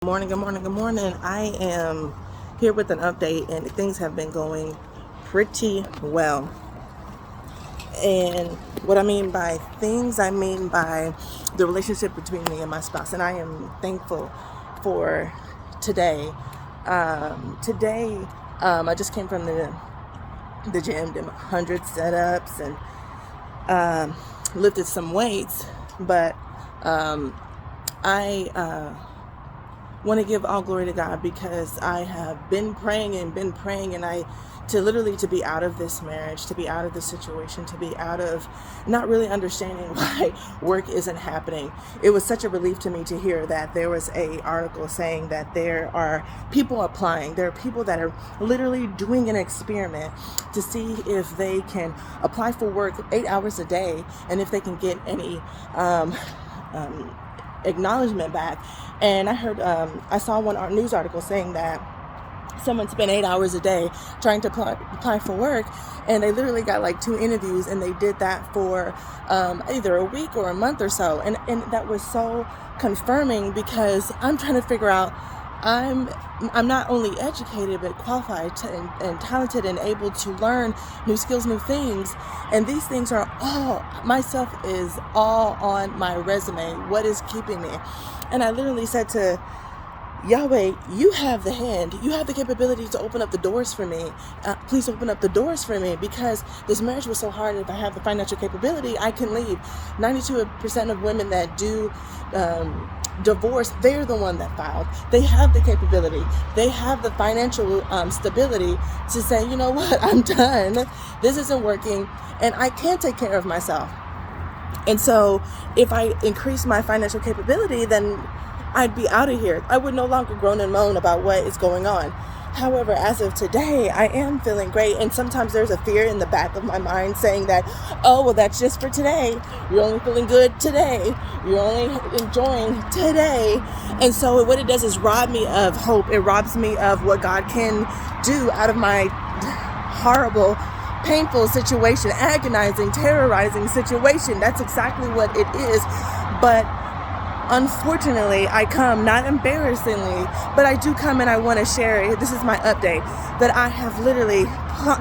Good morning, good morning. I am here with an update, and things have been going pretty well. And what I mean by things, I mean by the relationship between me and my spouse. And I am thankful for today. I just came from the gym, did 100 setups, and lifted some weights. But I want to give all glory to God, because I have been praying and I to be out of this marriage, to be out of this situation, to be out of not really understanding why work isn't happening. It was such a relief to me to hear that there was a article saying that there are people applying. There are people that are literally doing an experiment to see if they can apply for work 8 hours a day, and if they can get any acknowledgement back. And I saw one news article saying that someone spent 8 hours a day trying to apply for work, and they literally got like 2 interviews, and they did that for either a week or a month or so. And that was so confirming, because I'm trying to figure out, I'm not only educated but qualified and talented and able to learn new skills, new things, and these things are all, myself is all on my resume. What is keeping me? And I literally said to Yahweh, you have the hand, you have the capability to open up the doors for me. Please open up the doors for me, because this marriage was so hard. If I have the financial capability, I can leave. 92% of women that do divorce, they're the one that filed. They have the capability, they have the financial stability to say, you know what, I'm done. This isn't working, and I can't take care of myself. And so if I increase my financial capability, then I'd be out of here. I would no longer groan and moan about what is going on. However, as of today, I am feeling great. And sometimes there's a fear in the back of my mind saying that, oh, well, that's just for today. You're only feeling good today. You're only enjoying today. And so what it does is rob me of hope. It robs me of what God can do out of my horrible, painful situation, agonizing, terrorizing situation. That's exactly what it is. But unfortunately, I come, not embarrassingly, but I do come and I want to share, this is my update, that I have literally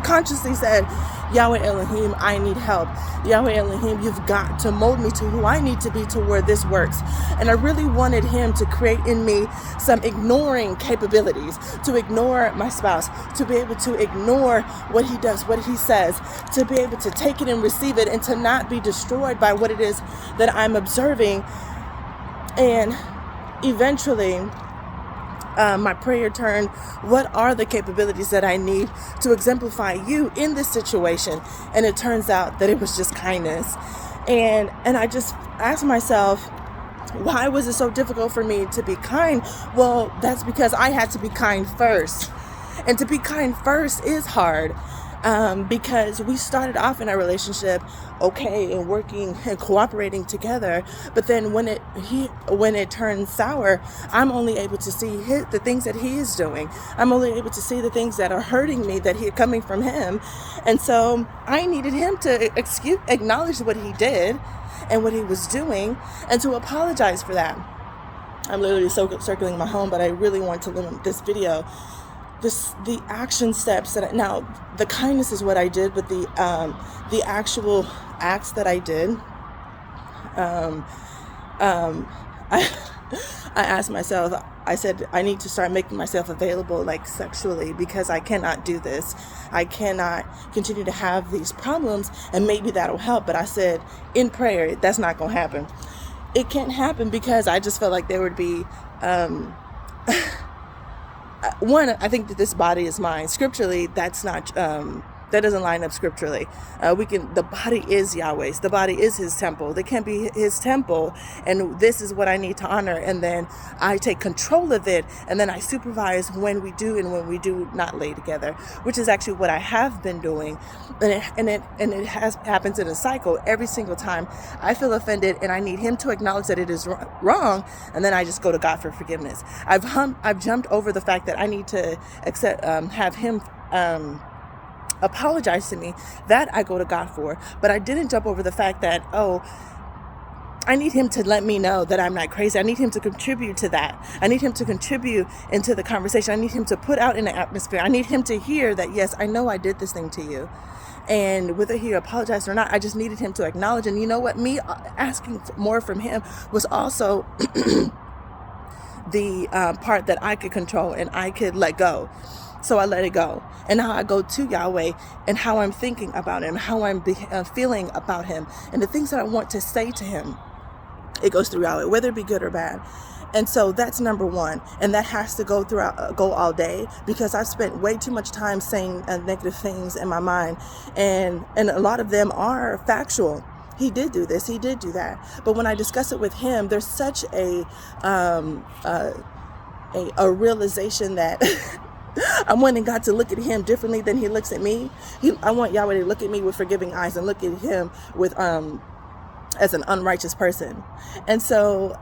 consciously said, Yahweh Elohim, I need help. Yahweh Elohim, you've got to mold me to who I need to be to where this works. And I really wanted him to create in me some ignoring capabilities, to ignore my spouse, to be able to ignore what he does, what he says, to be able to take it and receive it, and to not be destroyed by what it is that I'm observing. And eventually, my prayer turned, what are the capabilities that I need to exemplify you in this situation? And it turns out that it was just kindness. And I just asked myself, why was it so difficult for me to be kind? Well, that's because I had to be kind first. And to be kind first is hard. Because we started off in our relationship okay and working and cooperating together, but then when it turns sour, I'm only able to see the things that he is doing. I'm only able to see the things that are hurting me, that are coming from him. And so I needed him to acknowledge what he did and what he was doing, and to apologize for that. I'm literally circling my home, but I really want to limit this video. The action steps that now the kindness is what I did, but the actual acts that I did, I asked myself, I said, I need to start making myself available, like sexually, because I cannot do this. I cannot continue to have these problems, and maybe that'll help. But I said, in prayer, that's not going to happen. It can't happen, because I just felt like there would be, one, I think that this body is mine. Scripturally, that's not, that doesn't line up scripturally. The body is Yahweh's. The body is his temple. They can't be his temple. And this is what I need to honor. And then I take control of it. And then I supervise when we do and when we do not lay together, which is actually what I have been doing. And it happens in a cycle. Every single time I feel offended and I need him to acknowledge that it is wrong. And then I just go to God for forgiveness. I've jumped over the fact that I need to have him, apologize to me. That I go to God for. But I didn't jump over the fact that, I need him to let me know that I'm not crazy. I need him to contribute to that. I need him to contribute into the conversation. I need him to put out in the atmosphere. I need him to hear that, yes, I know I did this thing to you. And whether he apologized or not, I just needed him to acknowledge. And you know what? Me asking more from him was also the part that I could control and I could let go. So I let it go. And now I go to Yahweh and how I'm thinking about him, how I'm feeling about him, and the things that I want to say to him. It goes through Yahweh, whether it be good or bad. And so that's number one. And that has to go all day, because I've spent way too much time saying negative things in my mind. And a lot of them are factual. He did do this, he did do that. But when I discuss it with him, there's such a realization that I'm wanting God to look at him differently than he looks at me. I want Yahweh to look at me with forgiving eyes and look at him with as an unrighteous person. And so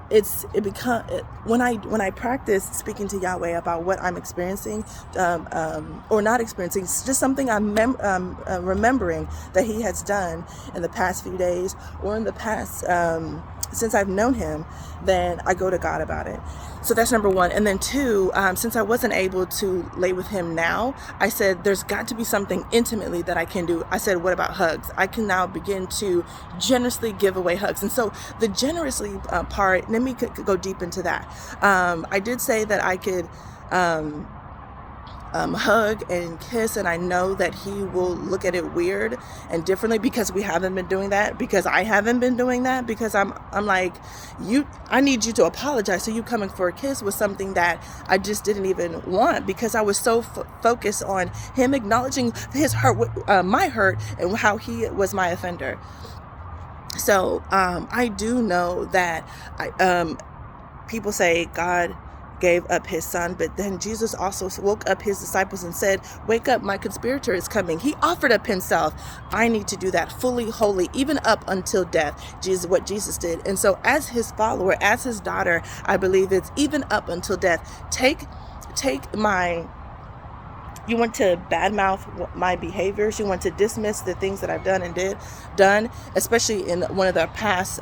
when I practice speaking to Yahweh about what I'm experiencing or not experiencing, it's just something I'm remembering that he has done in the past few days or in the past since I've known him, then I go to God about it. So that's number one. And then two, since I wasn't able to lay with him now, I said, there's got to be something intimately that I can do. I said, what about hugs? I can now begin to generously give away hugs. And so the generously part, let me go deep into that. I did say that I could hug and kiss, and I know that he will look at it weird and differently because we haven't been doing that, because I haven't been doing that, because I'm like, I need you to apologize. So you coming for a kiss was something that I just didn't even want, because I was so focused on him acknowledging his hurt, my hurt, and how he was my offender. So I do know that people say God gave up his son, but then Jesus also woke up his disciples and said, wake up, my conspirator is coming. He offered up himself. I need to do that fully, wholly, even up until death. What Jesus did. And so as his follower, as his daughter, I believe it's even up until death. You want to badmouth my behaviors. You want to dismiss the things that I've done, especially in one of the past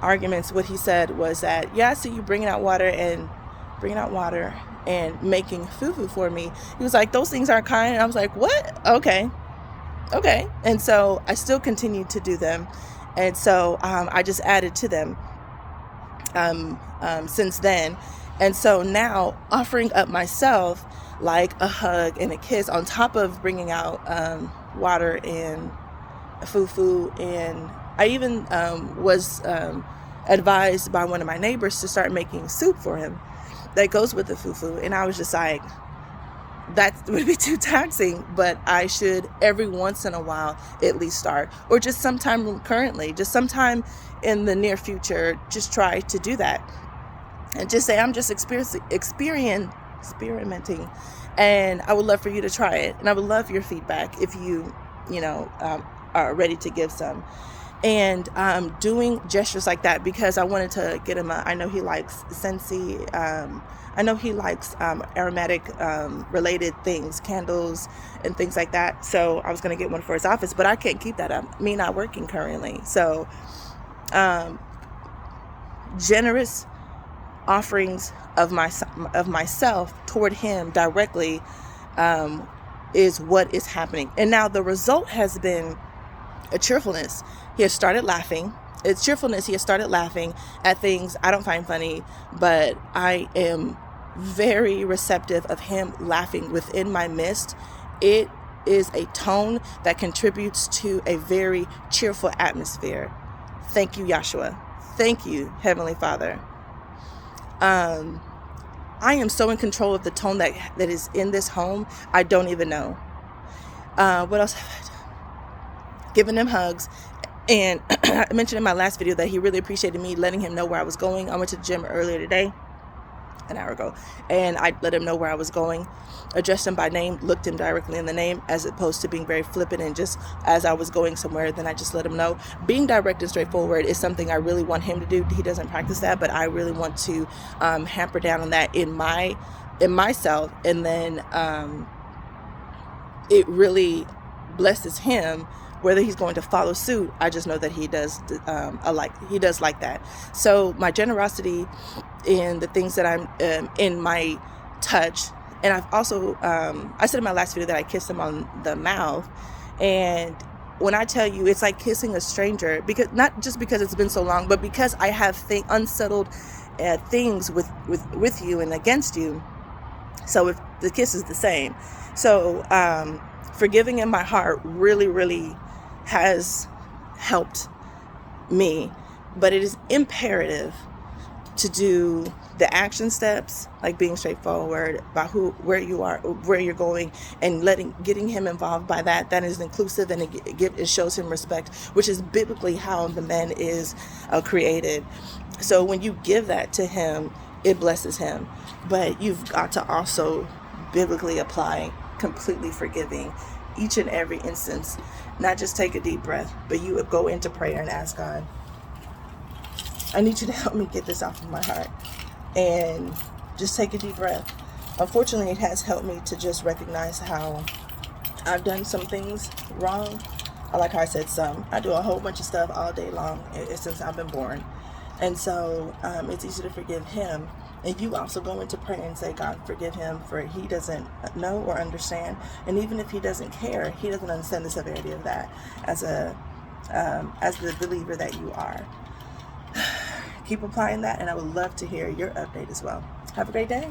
arguments. What he said was that, yeah, I see you bringing out water and making fufu for me. He was like, those things aren't kind. And I was like, what? Okay. And so I still continued to do them. And so I just added to them since then. And so now offering up myself like a hug and a kiss on top of bringing out water and fufu. And I even was advised by one of my neighbors to start making soup for him that goes with the fufu. And I was just like, that would be too taxing, but I should every once in a while at least start, or just sometime in the near future, just try to do that and just say, I'm just experimenting, and I would love for you to try it. And I would love your feedback if you are ready to give some. And doing gestures like that, because I wanted to get him I know he likes Scentsy. I know he likes aromatic related things, candles and things like that. So I was going to get one for his office, but I can't keep that up, me not working currently. So generous offerings of myself toward him directly is what is happening. And now the result has been a cheerfulness. He has started laughing. It's cheerfulness. He has started laughing at things I don't find funny, but I am very receptive of him laughing within my midst. It is a tone that contributes to a very cheerful atmosphere. Thank you, Yahshua. Thank you, Heavenly Father. I am so in control of the tone that is in this home. I don't even know. What else have I done? Giving him hugs. And I mentioned in my last video that he really appreciated me letting him know where I was going. I went to the gym earlier today, an hour ago, and I let him know where I was going, addressed him by name, looked him directly in the name, as opposed to being very flippant and just as I was going somewhere, then I just let him know. Being direct and straightforward is something I really want him to do. He doesn't practice that, but I really want to hamper down on that in myself, and then it really blesses him Whether he's going to follow suit, I just know that he does he does like that. So my generosity in the things that I'm in my touch, and I've also I said in my last video that I kissed him on the mouth, and when I tell you it's like kissing a stranger, because not just because it's been so long, but because I have unsettled things with you and against you. So if the kiss is the same, so forgiving in my heart really has helped me, but it is imperative to do the action steps, like being straightforward about where you are, where you're going, and getting him involved by that. That is inclusive, and it shows him respect, which is biblically how the man is created. So when you give that to him, it blesses him. But you've got to also biblically apply completely forgiving each and every instance. Not just take a deep breath, but you would go into prayer and ask God, I need you to help me get this off of my heart. And just take a deep breath. Unfortunately, it has helped me to just recognize how I've done some things wrong. Like how I said some. I do a whole bunch of stuff all day long since I've been born. And so it's easy to forgive him. And you also go into prayer and say, God, forgive him, for he doesn't know or understand. And even if he doesn't care, he doesn't understand the severity of that as the believer that you are. Keep applying that, and I would love to hear your update as well. Have a great day.